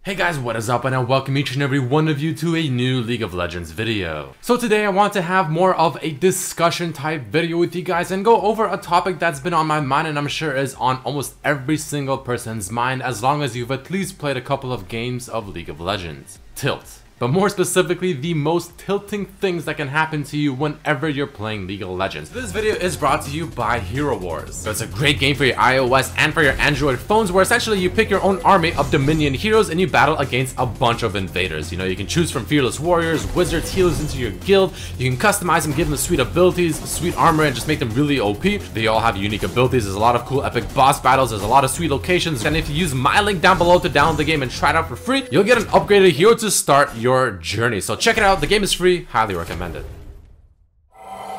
Hey guys, what is up, and I welcome each and every one of you to a new League of Legends video. So today I want to have more of a discussion type video with you guys and go over a topic that's been on my mind and I'm sure is on almost every single person's mind as long as you've at least played a couple of games of League of Legends. Tilt. But more specifically, the most tilting things that can happen to you whenever you're playing League of Legends. This video is brought to you by Hero Wars. So it's a great game for your iOS and for your Android phones where essentially you pick your own army of Dominion heroes and you battle against a bunch of invaders. You know, you can choose from fearless warriors, wizards, healers into your guild. You can customize them, give them sweet abilities, sweet armor, and just make them really OP. They all have unique abilities. There's a lot of cool epic boss battles. There's a lot of sweet locations. And if you use my link down below to download the game and try it out for free, you'll get an upgraded hero to start your journey. So check it out. The game is free. Highly recommend it.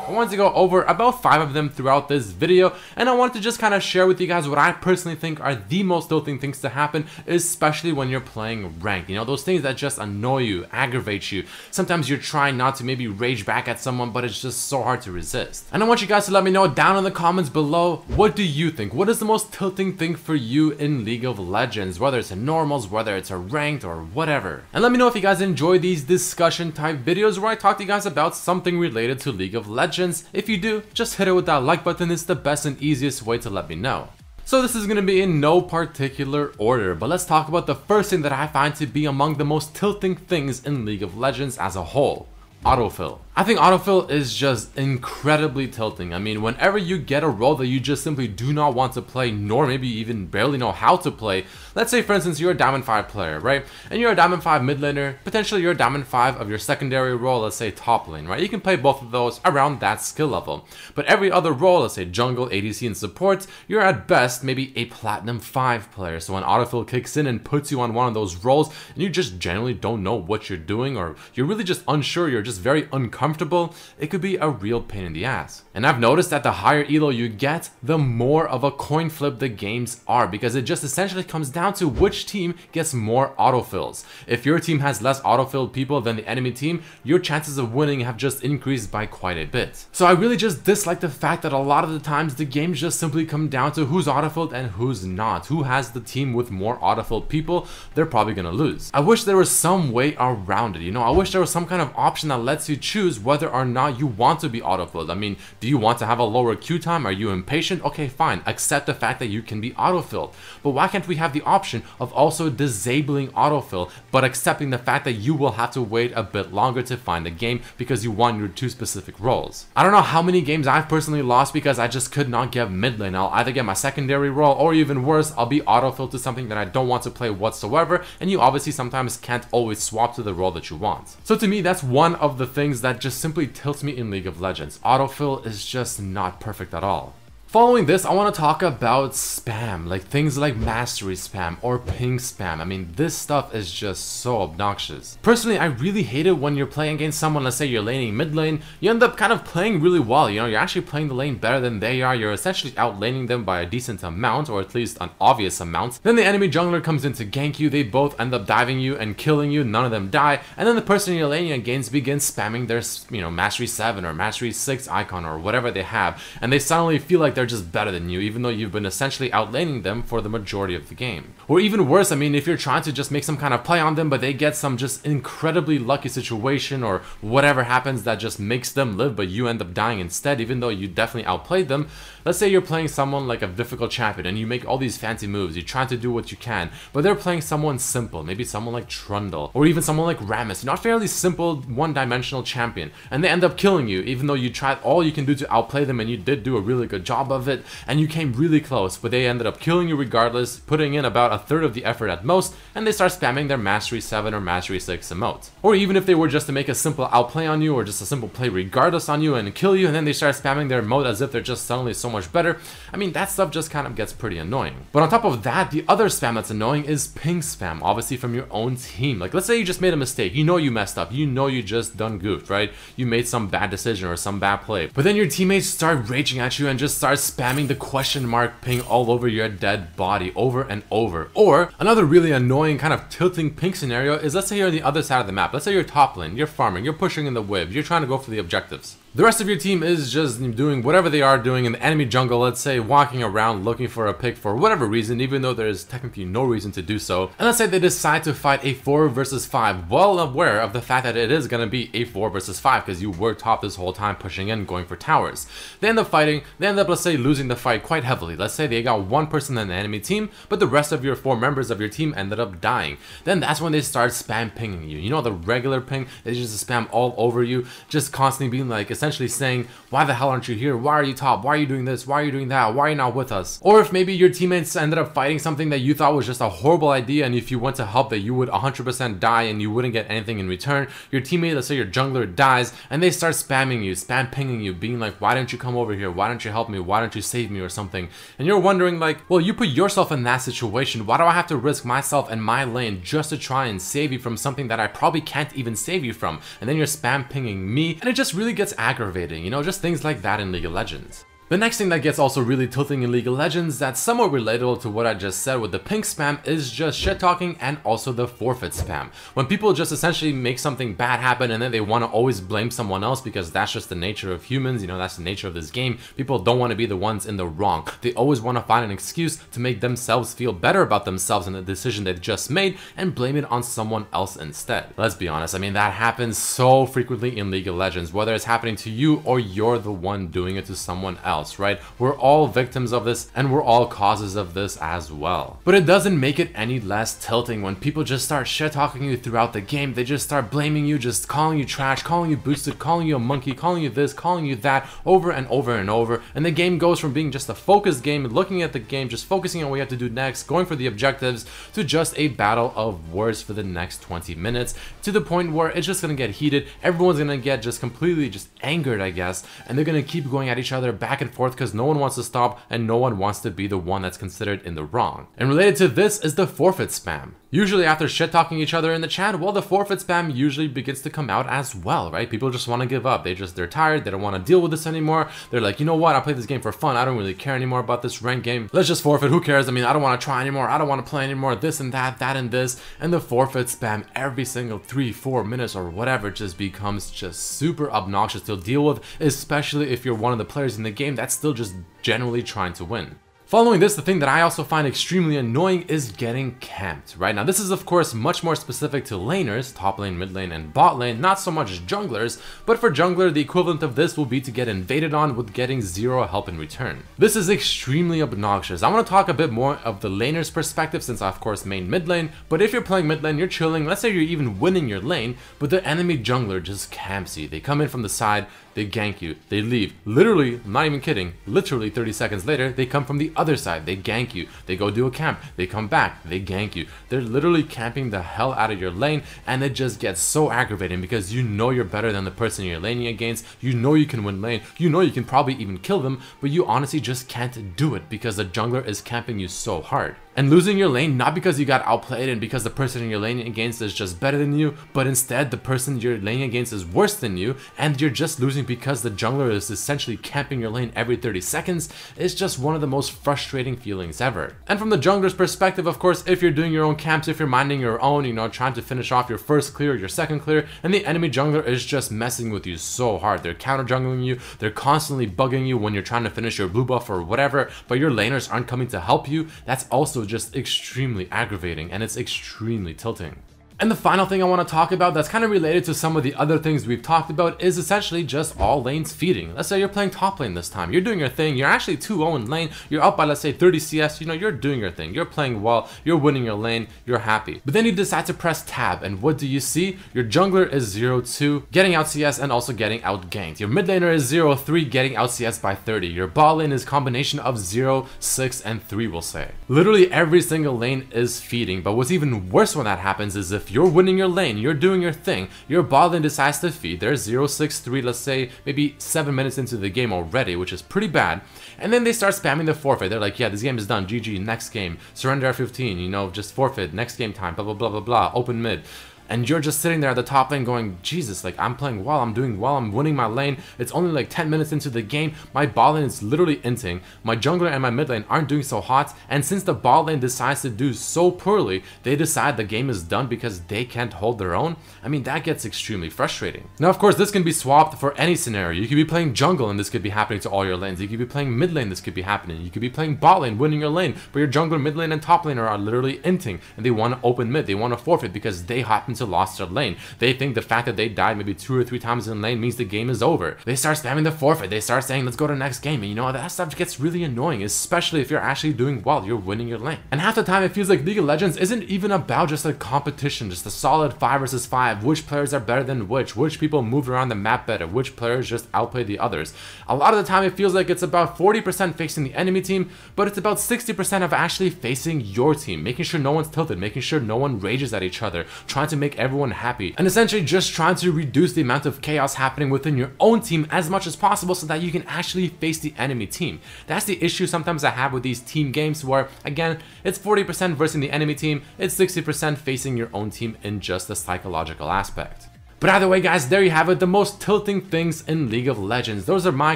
I wanted to go over about 5 of them throughout this video, and I wanted to just kind of share with you guys what I personally think are the most tilting things to happen, especially when you're playing ranked. You know, those things that just annoy you, aggravate you. Sometimes you're trying not to maybe rage back at someone, but it's just so hard to resist. And I want you guys to let me know down in the comments below, what do you think? What is the most tilting thing for you in League of Legends? Whether it's in normals, whether it's a ranked, or whatever. And let me know if you guys enjoy these discussion type videos where I talk to you guys about something related to League of Legends. If you do, just hit it with that like button. It's the best and easiest way to let me know. So this is going to be in no particular order, but let's talk about the first thing that I find to be among the most tilting things in League of Legends as a whole. Autofill. I think autofill is just incredibly tilting. I mean, whenever you get a role that you just simply do not want to play, nor maybe even barely know how to play. Let's say, for instance, you're a Diamond 5 player, right? And you're a Diamond 5 mid laner, potentially you're a Diamond 5 of your secondary role, let's say top lane, right? You can play both of those around that skill level. But every other role, let's say jungle, ADC, and support, you're at best maybe a Platinum 5 player. So when autofill kicks in and puts you on one of those roles, and you just generally don't know what you're doing, or you're really just unsure, you're just very uncomfortable, it could be a real pain in the ass. And I've noticed that the higher elo you get, the more of a coin flip the games are, because it just essentially comes down to which team gets more autofills. If your team has less autofilled people than the enemy team, your chances of winning have just increased by quite a bit. So I really just dislike the fact that a lot of the times the games just simply come down to who's autofilled and who's not. Who has the team with more autofilled people, they're probably gonna lose. I wish there was some way around it, you know? I wish there was some kind of option that lets you choose whether or not you want to be autofilled. I mean, do you want to have a lower queue time? Are you impatient? Okay, fine. Accept the fact that you can be autofilled. But why can't we have the option of also disabling autofill, but accepting the fact that you will have to wait a bit longer to find a game because you won your 2 specific roles? I don't know how many games I've personally lost because I just could not get mid lane. I'll either get my secondary role, or even worse, I'll be autofilled to something that I don't want to play whatsoever, and you obviously sometimes can't always swap to the role that you want. So to me, that's one of the things that just simply tilts me in League of Legends. Autofill is just not perfect at all. Following this, I want to talk about spam, like things like mastery spam or ping spam. I mean, this stuff is just so obnoxious. Personally, I really hate it when you're playing against someone. Let's say you're laning mid lane, you end up kind of playing really well. You know, you're actually playing the lane better than they are. You're essentially outlaning them by a decent amount, or at least an obvious amount. Then the enemy jungler comes in to gank you. They both end up diving you and killing you. None of them die. And then the person you're laning against begins spamming their, you know, mastery 7 or mastery 6 icon or whatever they have, and they suddenly feel like they're just better than you, even though you've been essentially outlaning them for the majority of the game. Or even worse, I mean, if you're trying to just make some kind of play on them, but they get some just incredibly lucky situation or whatever happens that just makes them live, but you end up dying instead, even though you definitely outplayed them. Let's say you're playing someone like a difficult champion and you make all these fancy moves, you're trying to do what you can, but they're playing someone simple, maybe someone like Trundle, or even someone like Rammus, not fairly simple, one-dimensional champion, and they end up killing you, even though you tried all you can do to outplay them and you did do a really good job of it, and you came really close, but they ended up killing you regardless, putting in about a third of the effort at most, and they start spamming their mastery 7 or mastery 6 emote. Or even if they were just to make a simple outplay on you, or just a simple play regardless on you and kill you, and then they start spamming their emote as if they're just suddenly so much better. I mean, that stuff just kind of gets pretty annoying. But on top of that, the other spam that's annoying is ping spam, obviously from your own team. Like, let's say you just made a mistake, you know you messed up, you know you just done goofed, right? You made some bad decision or some bad play, but then your teammates start raging at you and just start spamming the question mark ping all over your dead body over and over. Or another really annoying kind of tilting ping scenario is, let's say you're on the other side of the map. Let's say you're top lane, you're farming, you're pushing in the wave, you're trying to go for the objectives. The rest of your team is just doing whatever they are doing in the enemy jungle, let's say walking around looking for a pick for whatever reason, even though there is technically no reason to do so. And let's say they decide to fight a 4 versus 5, well aware of the fact that it is going to be a 4 versus 5 because you were top this whole time pushing in, going for towers. They end up fighting, they end up, let's say, losing the fight quite heavily. Let's say they got one person in the enemy team, but the rest of your 4 members of your team ended up dying. Then that's when they start spam pinging you. You know, the regular ping, they just spam all over you, just constantly being like, essentially saying, why the hell aren't you here? Why are you top? Why are you doing this? Why are you doing that? Why are you not with us? Or if maybe your teammates ended up fighting something that you thought was just a horrible idea, and if you went to help that you would 100% die and you wouldn't get anything in return, your teammate, let's say your jungler, dies, and they start spamming you, spam pinging you, being like, why don't you come over here? Why don't you help me? Why don't you save me or something? And you're wondering like, well, you put yourself in that situation. Why do I have to risk myself and my lane just to try and save you from something that I probably can't even save you from? And then you're spam pinging me, and it just really gets aggravating, you know, just things like that in League of Legends. The next thing that gets also really tilting in League of Legends that's somewhat relatable to what I just said with the pink spam is just shit talking and also the forfeit spam. When people just essentially make something bad happen and then they want to always blame someone else because that's just the nature of humans, you know, that's the nature of this game. People don't want to be the ones in the wrong. They always want to find an excuse to make themselves feel better about themselves and the decision they've just made and blame it on someone else instead. Let's be honest, I mean, that happens so frequently in League of Legends, whether it's happening to you or you're the one doing it to someone else. Right? We're all victims of this and we're all causes of this as well. But it doesn't make it any less tilting when people just start shit talking you throughout the game. They just start blaming you, just calling you trash, calling you boosted, calling you a monkey, calling you this, calling you that, over and over and over. And the game goes from being just a focused game, looking at the game, just focusing on what you have to do next, going for the objectives, to just a battle of words for the next 20 minutes, to the point where it's just gonna get heated. Everyone's gonna get just completely just angered, I guess, and they're gonna keep going at each other back and forth because no one wants to stop and no one wants to be the one that's considered in the wrong. And related to this is the forfeit spam. Usually after shit talking each other in the chat, well, the forfeit spam usually begins to come out as well, right? People just want to give up. They're tired. They don't want to deal with this anymore. They're like, you know what? I play this game for fun. I don't really care anymore about this ranked game. Let's just forfeit. Who cares? I mean, I don't want to try anymore. I don't want to play anymore. This and that and this. And the forfeit spam every single 3-4 minutes or whatever just becomes just super obnoxious to deal with, especially if you're one of the players in the game that's still just generally trying to win. Following this, the thing that I also find extremely annoying is getting camped, right? Now this is of course much more specific to laners, top lane, mid lane, and bot lane, not so much junglers, but for jungler the equivalent of this will be to get invaded on with getting 0 help in return. This is extremely obnoxious. I want to talk a bit more of the laner's perspective since I of course main mid lane, but if you're playing mid lane, you're chilling, let's say you're even winning your lane, but the enemy jungler just camps you. They come in from the side, they gank you, they leave. Literally, I'm not even kidding, literally 30 seconds later, they come from the other side, they gank you, they go do a camp, they come back, they gank you. They're literally camping the hell out of your lane, and it just gets so aggravating because you know you're better than the person you're laning against, you know you can win lane, you know you can probably even kill them, but you honestly just can't do it because the jungler is camping you so hard. And losing your lane not because you got outplayed and because the person you're laning against is just better than you, but instead the person you're laning against is worse than you, and you're just losing because the jungler is essentially camping your lane every 30 seconds, is just one of the most frustrating feelings ever. And from the jungler's perspective, of course, if you're doing your own camps, if you're minding your own, you know, trying to finish off your first clear, your second clear, and the enemy jungler is just messing with you so hard. They're counter jungling you, they're constantly bugging you when you're trying to finish your blue buff or whatever, but your laners aren't coming to help you. That's also just extremely aggravating, and it's extremely tilting. And the final thing I want to talk about that's kind of related to some of the other things we've talked about is essentially just all lanes feeding. Let's say you're playing top lane this time, you're doing your thing, you're actually 2-0 in lane, you're up by let's say 30 CS, you know, you're doing your thing, you're playing well, you're winning your lane, you're happy. But then you decide to press tab, and what do you see? Your jungler is 0-2, getting out CS and also getting out ganked. Your mid laner is 0-3, getting out CS by 30. Your bot lane is combination of 0, 6, and 3, we'll say. Literally every single lane is feeding, but what's even worse when that happens is if you're winning your lane, you're doing your thing, your bot lane decides to feed, they're 0-6-3, let's say maybe 7 minutes into the game already, which is pretty bad, and then they start spamming the forfeit. They're like, yeah, this game is done, GG, next game, surrender at 15, you know, just forfeit, next game time, blah blah blah blah blah, open mid. and you're just sitting there at the top lane going, Jesus, like I'm playing well, I'm doing well, I'm winning my lane, it's only like 10 minutes into the game, my bot lane is literally inting, my jungler and my mid lane aren't doing so hot, and since the bot lane decides to do so poorly, they decide the game is done because they can't hold their own. I mean, that gets extremely frustrating. Now, of course, this can be swapped for any scenario. You could be playing jungle and this could be happening to all your lanes. You could be playing mid lane, this could be happening. You could be playing bot lane, winning your lane, but your jungler, mid lane, and top laner are literally inting, and they want to open mid, they want to forfeit because they happen to lost their lane. They think the fact that they died maybe 2 or 3 times in lane means the game is over. They start spamming the forfeit, they start saying, let's go to the next game, and you know, that stuff gets really annoying, especially if you're actually doing well, you're winning your lane. And half the time it feels like League of Legends isn't even about just a competition, just a solid 5 versus 5, which players are better than which people move around the map better, which players just outplay the others. A lot of the time it feels like it's about 40% facing the enemy team, but it's about 60% of actually facing your team, making sure no one's tilted, making sure no one rages at each other, trying to make everyone happy, and essentially just trying to reduce the amount of chaos happening within your own team as much as possible so that you can actually face the enemy team. That's the issue sometimes I have with these team games where, again, it's 40% versus the enemy team, it's 60% facing your own team in just the psychological aspect. But either way, guys, there you have it, the most tilting things in League of Legends. Those are my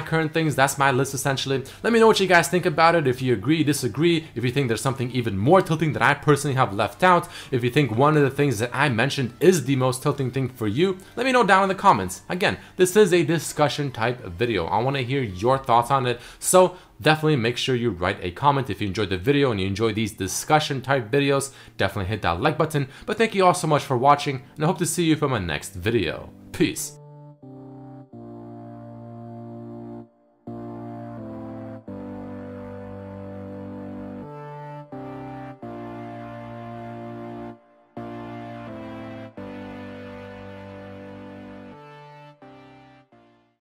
current things, that's my list essentially. Let me know what you guys think about it, if you agree, disagree, if you think there's something even more tilting that I personally have left out, if you think one of the things that I mentioned is the most tilting thing for you, let me know down in the comments. Again, this is a discussion type video. I want to hear your thoughts on it, so definitely make sure you write a comment if you enjoyed the video and you enjoy these discussion type videos. Definitely hit that like button. But thank you all so much for watching, and I hope to see you for my next video. Peace.